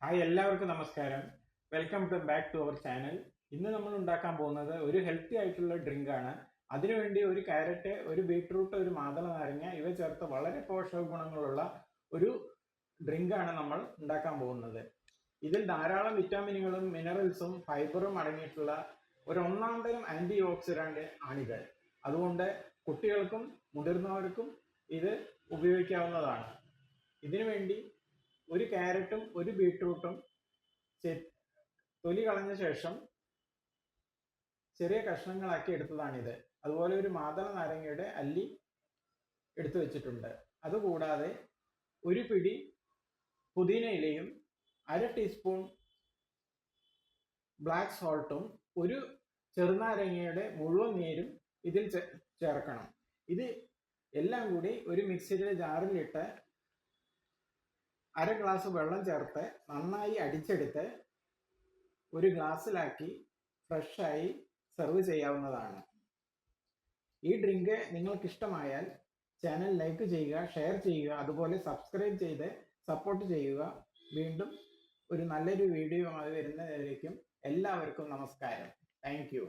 Hi എല്ലാവർക്കും നമസ്കാരം. Welcome back to our channel. ഇന്ന് നമ്മൾ ഉണ്ടാക്കാൻ പോകുന്നത് ഒരു ഹെൽത്തി ആയിട്ടുള്ള ഡ്രിങ്ക് ആണ്. അതിനുവേണ്ടി ഒരു ക്യാരറ്റ്, ഒരു ബീട്രൂട്ട്, ഒരു മാതള നാരങ്ങ ഇവ ചേർത്ത് വളരെ പോഷക ഗുണങ്ങളുള്ള ഒരു ഡ്രിങ്ക് ആണ് നമ്മൾ ഉണ്ടാക്കാൻ പോകുന്നത്. ഇതിൽ ധാരാളം വിറ്റാമിനുകളും മിനറൽസും ഫൈബറും അടങ്ങിയിട്ടുള്ള ഒരു ഒന്നാം തരം ആന്റി ഓക്സിഡന്റ് ആണിത്. അതുകൊണ്ട് കുട്ടികൾക്കും മുതിർന്നവർക്കും ഇത് ഉപയോഗിക്കാവുന്നതാണ്. ഇതിനു വേണ്ടി ഒരു ക്യാരറ്റും ഒരു ബീട്രൂട്ടും തൊലി കളഞ്ഞ ശേഷം ചെറിയ കഷ്ണങ്ങളാക്കി എടുത്തതാണിത്. അതുപോലെ ഒരു മാതള നാരങ്ങയുടെ അല്ലി എടുത്തു വെച്ചിട്ടുണ്ട്. അതുകൂടാതെ ഒരു പിടി പുതിന ഇലയും 1/2 ടീസ്പൂൺ ബ്ലാക്ക് സോൾട്ടും ഒരു ചെറുനാരങ്ങയുടെ മുഴുവൻ നീരും ഇതിൽ ചേർക്കണം. ഇത് എല്ലാം കൂടി ഒരു മിക്സിയുടെ ജാറിലിട്ട് 1/2 ഗ്ലാസ് വെള്ളം ചേർത്ത് നന്നായി അടിച്ചെടുത്ത് ഒരു ഗ്ലാസ്സിലാക്കി ഫ്രഷായി സെർവ് ചെയ്യാവുന്നതാണ്. ഈ ഡ്രിങ്ക് നിങ്ങൾക്ക് ഇഷ്ടമായാൽ ചാനൽ ലൈക്ക് ചെയ്യുക, ഷെയർ ചെയ്യുക, അതുപോലെ സബ്സ്ക്രൈബ് ചെയ്ത് സപ്പോർട്ട് ചെയ്യുക. വീണ്ടും ഒരു നല്ലൊരു വീഡിയോ ആയി വരുന്നതിലേക്കും എല്ലാവർക്കും നമസ്കാരം. Thank you.